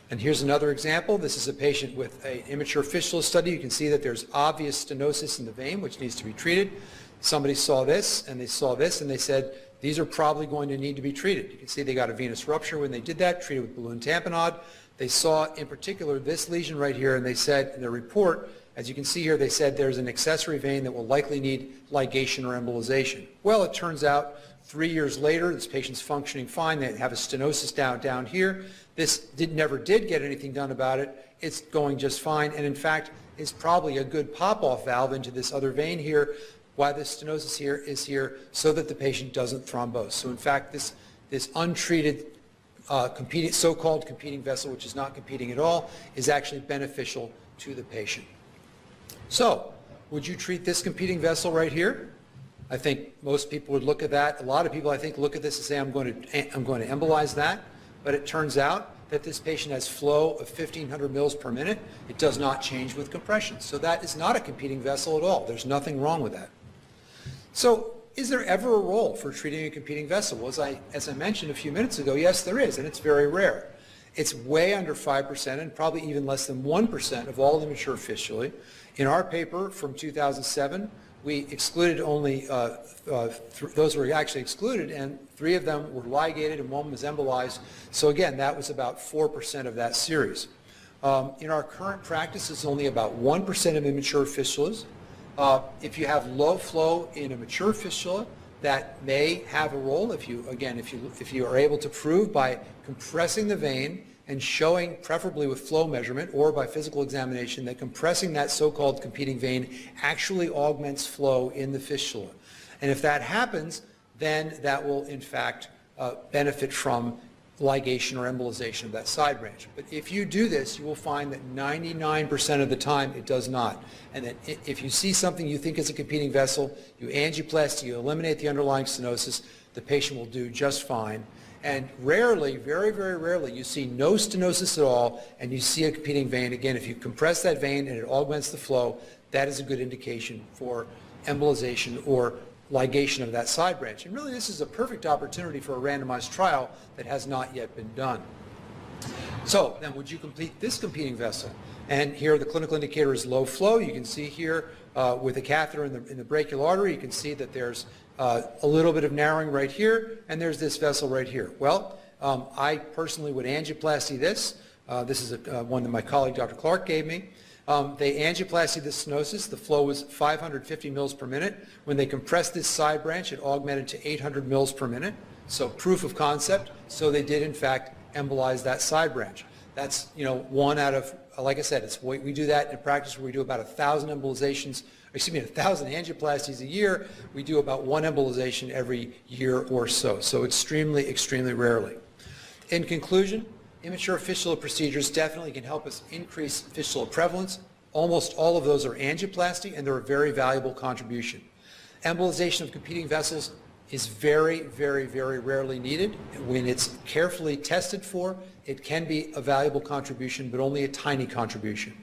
And here's another example. This is a patient with an immature fistula study. You can see that there's obvious stenosis in the vein, which needs to be treated. Somebody saw this, and they saw this, and they said, these are probably going to need to be treated. You can see they got a venous rupture when they did that, treated with balloon tamponade. They saw, in particular, this lesion right here, and they said in their report, as you can see here, they said there's an accessory vein that will likely need ligation or embolization. Well, it turns out 3 years later, this patient's functioning fine. They have a stenosis down here. This never did get anything done about it. It's going just fine, and in fact, is probably a good pop-off valve into this other vein here, why the stenosis here is here, so that the patient doesn't thrombose. So in fact, this untreated so-called competing vessel, which is not competing at all, is actually beneficial to the patient. So, would you treat this competing vessel right here? I think most people would look at that. A lot of people, I think, look at this and say, I'm going to embolize that. But it turns out that this patient has flow of 1,500 mils per minute. It does not change with compression. So that is not a competing vessel at all. There's nothing wrong with that. So, is there ever a role for treating a competing vessel? Well, as I mentioned a few minutes ago, yes, there is, and it's very rare. It's way under 5% and probably even less than 1% of all immature fistulae. In our paper from 2007, we excluded only, those were actually excluded, and 3 of them were ligated and 1 was embolized. So again, that was about 4% of that series. In our current practice, it's only about 1% of immature fistulas. If you have low flow in a mature fistula, that may have a role if you are able to prove by compressing the vein and showing, preferably with flow measurement or by physical examination, that compressing that so-called competing vein actually augments flow in the fistula. And if that happens, then that will in fact benefit from ligation or embolization of that side branch. But if you do this, you will find that 99% of the time it does not. And that if you see something you think is a competing vessel, you angioplasty, you eliminate the underlying stenosis, the patient will do just fine. And rarely, very, very rarely, you see no stenosis at all and you see a competing vein. Again, if you compress that vein and it augments the flow, that is a good indication for embolization or ligation of that side branch. And really, this is a perfect opportunity for a randomized trial that has not yet been done. So then would you complete this competing vessel? And here the clinical indicator is low flow. You can see here with a catheter in the brachial artery, you can see that there's a little bit of narrowing right here, and there's this vessel right here. Well, I personally would angioplasty this. This is one that my colleague Dr. Clark gave me. They angioplasty the stenosis. The flow was 550 mils per minute. When they compressed this side branch, it augmented to 800 mils per minute. So proof of concept. So they did, in fact, embolize that side branch. That's, one out of, like I said, we do that in practice where we do about 1,000 embolizations, 1,000 angioplasties a year. We do about one embolization every year or so. So extremely, extremely rarely. In conclusion, immature fistula procedures definitely can help us increase fistula prevalence. Almost all of those are angioplasty, and they're a very valuable contribution. Embolization of competing vessels is very, very, very rarely needed. When it's carefully tested for, it can be a valuable contribution, but only a tiny contribution.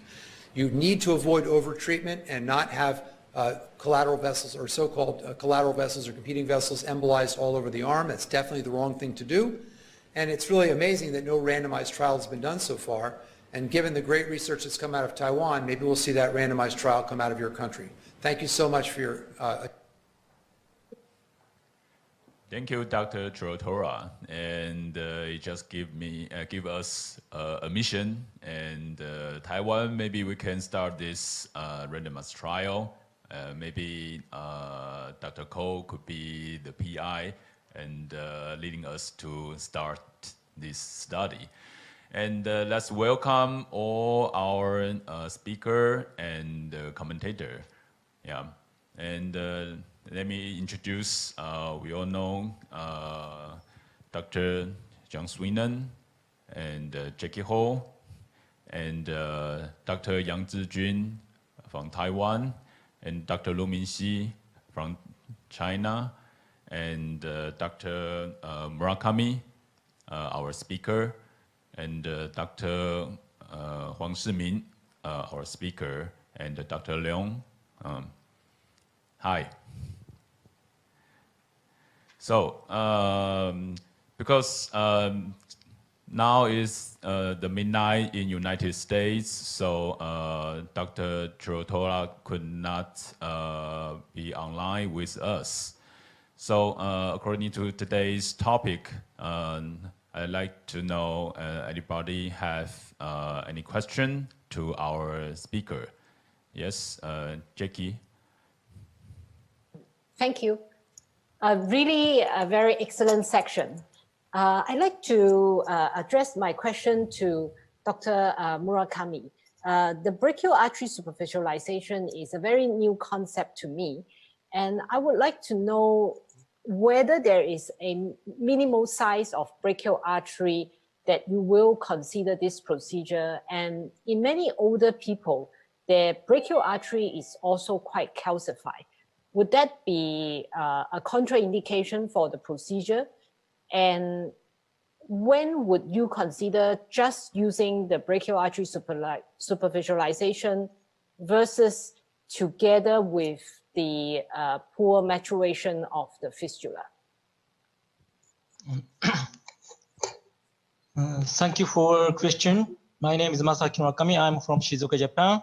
You need to avoid overtreatment and not have collateral vessels or so-called collateral vessels or competing vessels embolized all over the arm. That's definitely the wrong thing to do. And it's really amazing that no randomized trial has been done so far. And given the great research that's come out of Taiwan, maybe we'll see that randomized trial come out of your country. Thank you so much for your Thank you, Dr. Chorotora. And it just give us a mission. And Taiwan, maybe we can start this randomized trial. Maybe Dr. Ko could be the PI and leading us to start this study. And let's welcome all our speaker and commentator. Yeah, and let me introduce, we all know Dr. John Sweenan and Jackie Ho and Dr. Yang Zijun from Taiwan and Dr. Lu Minxi from China and Dr. Murakami, our speaker, and Dr. Huang Shimin, our speaker, and Dr. Leong. Hi. So, because now is the midnight in United States, so Dr. Chorotora could not be online with us. So, according to today's topic, I'd like to know anybody have any question to our speaker. Yes, Jackie. Thank you. Really a very excellent section. I'd like to address my question to Dr. Murakami. The brachial artery superficialization is a very new concept to me, and I would like to know whether there is a minimal size of brachial artery that you will consider this procedure. And in many older people, their brachial artery is also quite calcified. Would that be a contraindication for the procedure? And when would you consider just using the brachial artery superficialization versus together with the poor maturation of the fistula? Thank you for your question. My name is Masaki Murakami. I'm from Shizuoka, Japan.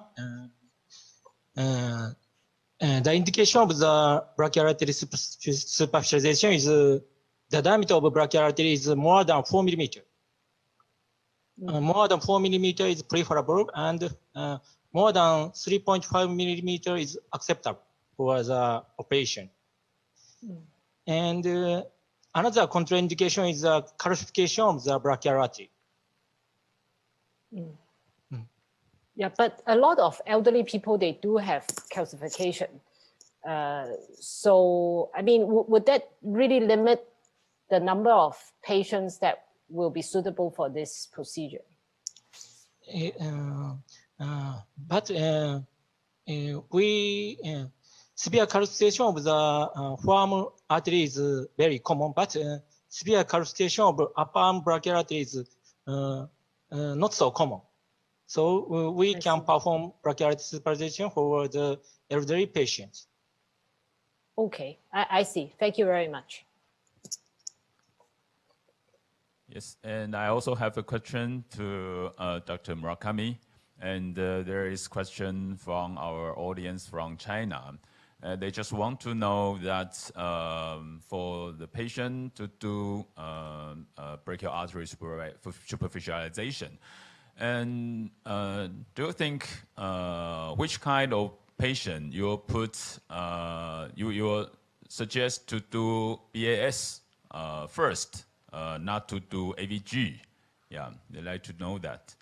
The indication of the brachial artery superficialization is the diameter of brachial artery is more than 4 millimeters. More than 4 millimeters is preferable, and more than 3.5 millimeters is acceptable for the operation. And another contraindication is the calcification of the brachial artery. Yeah, but a lot of elderly people, they do have calcification. So, I mean, would that really limit the number of patients that will be suitable for this procedure? Severe calcification of the forearm artery is very common, but severe calcification of upper arm brachial artery is not so common. So we can perform brachial artery superficialization for the elderly patients. Okay, I see. Thank you very much. Yes, and I also have a question to Dr. Murakami. And there is question from our audience from China. They just want to know that for the patient to do brachial artery superficialization, and do you think which kind of patient you put you suggest to do BAS first, not to do AVG? Yeah, they'd like to know that.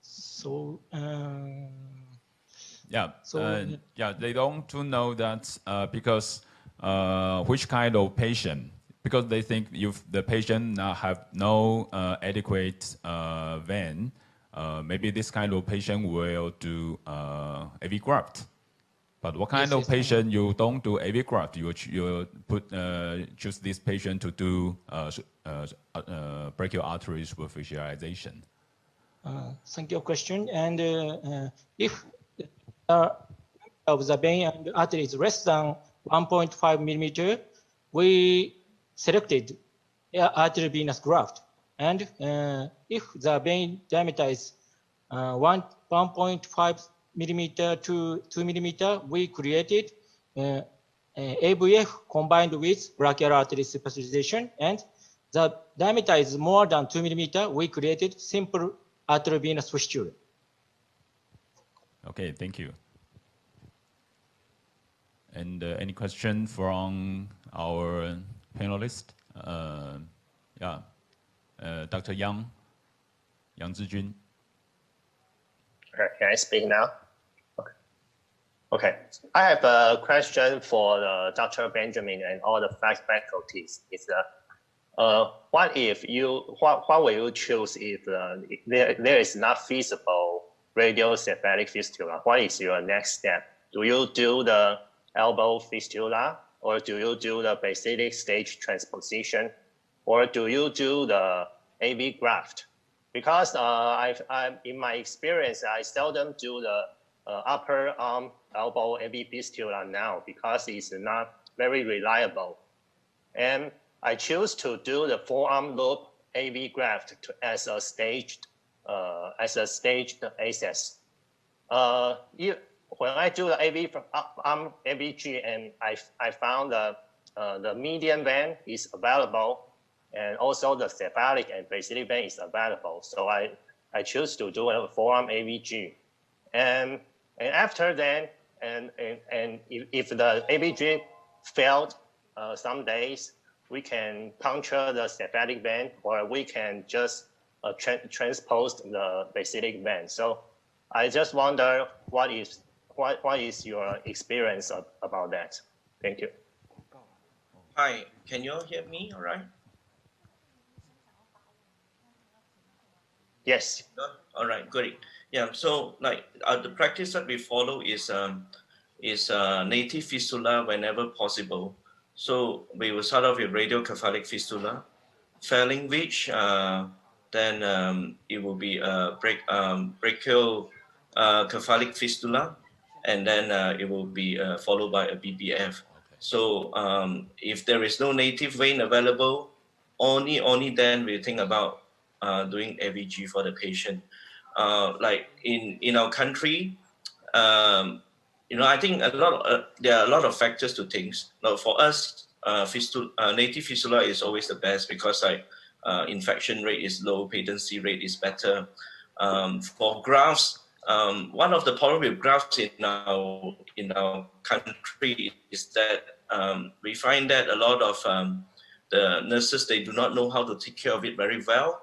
So, they want to know that because which kind of patient, because they think if the patient have no adequate vein, maybe this kind of patient will do AV graft. But what kind of patient you don't do AV graft? You choose this patient to do brachial artery superficialization. Thank you for your question. And if of the vein and artery is less than 1.5 millimeter, we selected arterial venous graft. And if the vein diameter is 1.5 millimeter to 2 millimeter, we created AVF combined with brachial artery superficialization. And the diameter is more than 2 millimeter, we created simple arterial venous fistula. Okay, thank you. And any question from our panelist? Dr. Yang Zijun. Okay, can I speak now? Okay. I have a question for Dr. Benjamin and all the faculties. What will you choose if there is not feasible radiocephalic fistula? What is your next step? Do you do the elbow fistula, or do you do the basilic stage transposition, or do you do the AV graft? Because in my experience, I seldom do the upper arm elbow AV fistula now because it's not very reliable. And I choose to do the forearm loop AV graft as a staged access. When I do the AV arm AVG, and I found the median vein is available, and also the cephalic and basilic vein is available. So I choose to do a forearm AVG, and after that, and if the AVG failed some days, we can puncture the cephalic vein, or we can just transpose the basilic vein. So I just wonder what is your experience about that? Thank you. Hi, can you all hear me? All right. Yes. All right, great. Yeah. So like the practice that we follow is native fistula whenever possible. So we will start off with radiocephalic fistula, failing which then it will be brachial cephalic fistula, and then it will be followed by a BBF. So if there is no native vein available, only then we think about doing AVG for the patient. Like in our country, I think there are a lot of factors to things. Now, for us, native fistula is always the best because infection rate is low, patency rate is better. For grafts, one of the problems with grafts in our country is that we find that a lot of the nurses, they do not know how to take care of it very well.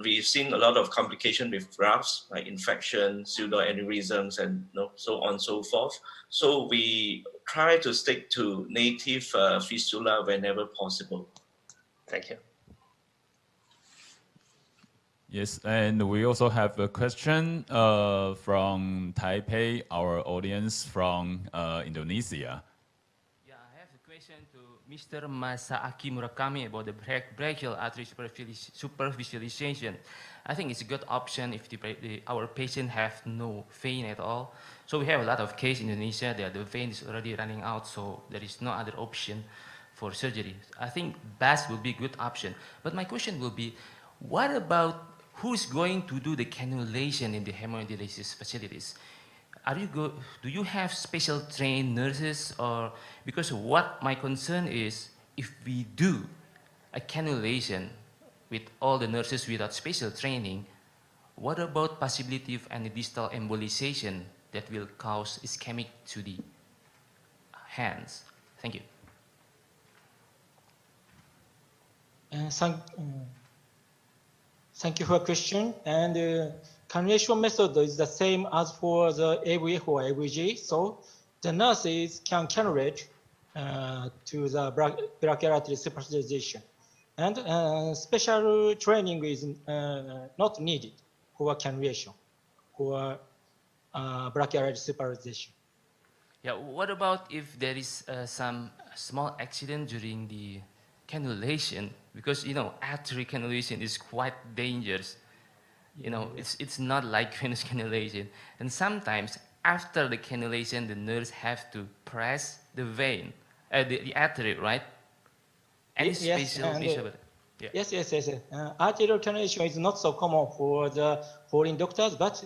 We've seen a lot of complications with grafts, like infection, pseudoaneurysms, and so on and so forth. So we try to stick to native fistula whenever possible. Thank you. Yes, and we also have a question from Taipei, our audience from Indonesia. Yeah, I have a question to Mr. Masaaki Murakami about the brachial artery superficialization. I think it's a good option if our patient have no vein at all. So we have a lot of cases in Indonesia that the vein is already running out, so there is no other option for surgery. I think BAS will be a good option. But my question will be, what about who's going to do the cannulation in the hemodialysis facilities? Do you have special trained nurses, or because what my concern is, if we do a cannulation with all the nurses without special training, what about possibility of any distal embolization that will cause ischemic to the hands? Thank you. Thank you for your question. And cannulation method is the same as for the AVF or AVG. So the nurses can cannulate to the brachial artery superficialization. And special training is not needed for cannulation, for brachial artery superficialization. Yeah, what about if there is some small accident during the cannulation? Because, you know, artery cannulation is quite dangerous. You know, it's not like venous cannulation. And sometimes after the cannulation, the nurse have to press the vein, the artery, right? Any special issue? Yeah. Yes. Arterial cannulation is not so common for the foreign doctors, but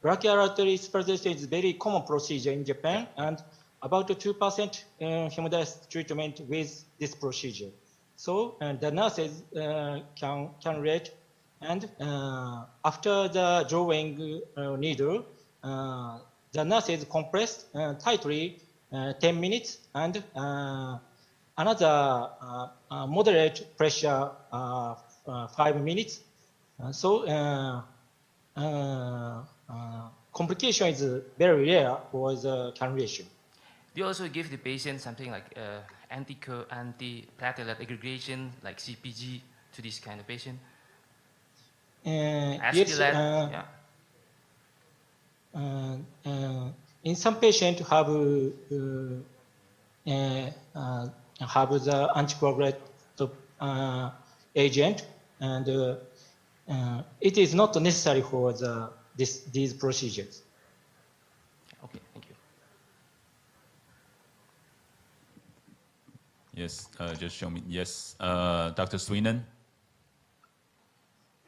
brachial artery superficialization is very common procedure in Japan, and about 2% hemodialysis treatment with this procedure. So the nurses can cannulate, and after the drawing needle, the nurses compress tightly 10 minutes, and another moderate pressure 5 minutes. Complication is very rare for the cannulation. Do you also give the patient something like antiplatelet aggregation, like CPG, to this kind of patient? Yes. In some patients have the anticoagulant agent, and it is not necessary for these procedures. Okay, thank you. Yes, just show me. Yes, Dr. Sweenan.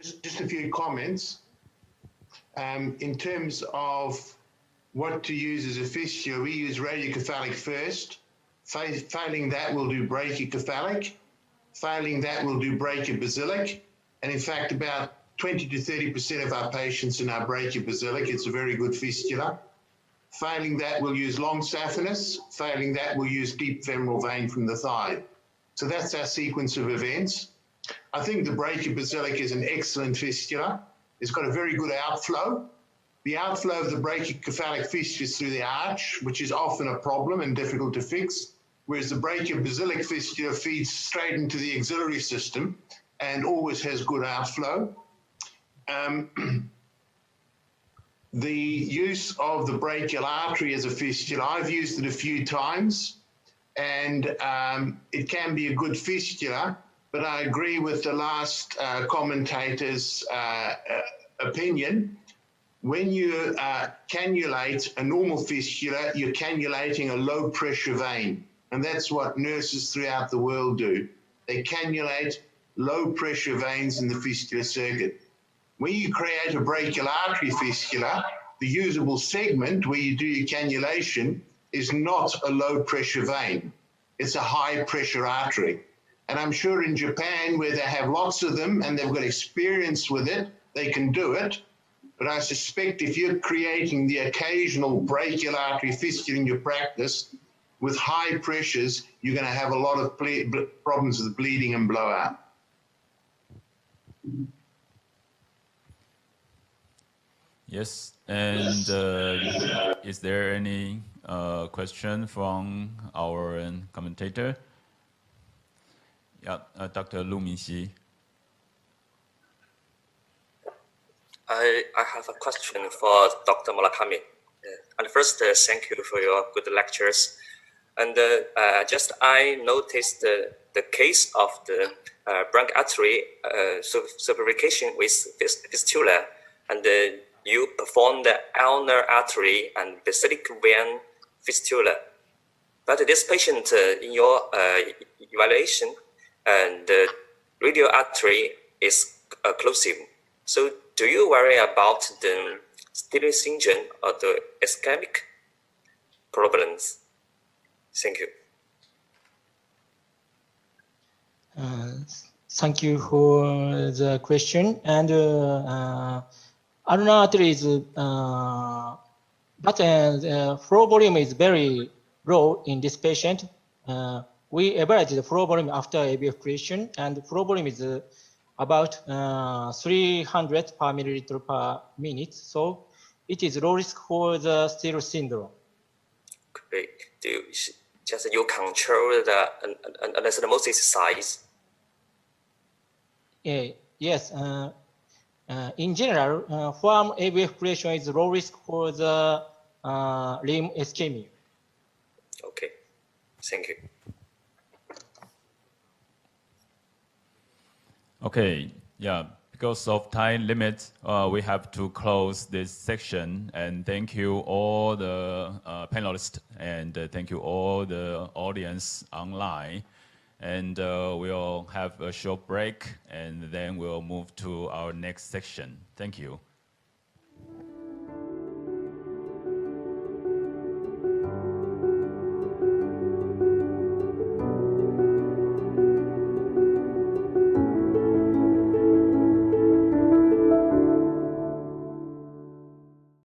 Just a few comments. In terms of what to use as a fistula, we use radiocephalic first. Failing that, we'll do brachiocephalic. Failing that, we'll do brachiobasilic. And in fact, about 20 to 30% of our patients in our brachiobasilic, it's a very good fistula. Failing that, we'll use long saphenous. Failing that, we'll use deep femoral vein from the thigh. So that's our sequence of events. I think the brachiobasilic is an excellent fistula. It's got a very good outflow. The outflow of the brachiocephalic fistula is through the arch, which is often a problem and difficult to fix, whereas the brachiobasilic fistula feeds straight into the axillary system and always has good outflow. The use of the brachial artery as a fistula, I've used it a few times, and it can be a good fistula, but I agree with the last commentator's opinion. When you cannulate a normal fistula, you're cannulating a low-pressure vein, and that's what nurses throughout the world do. They cannulate low-pressure veins in the fistula circuit. When you create a brachial artery fistula, the usable segment where you do your cannulation is not a low-pressure vein. It's a high-pressure artery. And I'm sure in Japan, where they have lots of them and they've got experience with it, they can do it. But I suspect if you're creating the occasional brachial artery fistula in your practice with high pressures, you're going to have a lot of problems with bleeding and blowout. Yes, and is there any question from our commentator? Yeah, Dr. Lu Minxi. I have a question for Dr. Murakami. And first, thank you for your good lectures. And just I noticed the case of the bronchial artery superficialization with fistula, and you perform the ulnar artery and basilic vein fistula. But this patient, in your evaluation, and the radial artery is occlusive. So do you worry about the Stenosis syndrome or the ischemic problems? Thank you. Thank you for the question. And ulnar artery is, but flow volume is very low in this patient. We evaluate the flow volume after AVF creation, and flow volume is about 300 per milliliter per minute. So it is low risk for the Stenosis syndrome. Great. Do you just you control the anastomosis size? Yes. In general, from AVF creation is low risk for the limb ischemia. Okay. Thank you. Okay, yeah, because of time limit, we have to close this section. And thank you all the panelists, and thank you all the audience online. And we'll have a short break, and then we'll move to our next section. Thank you.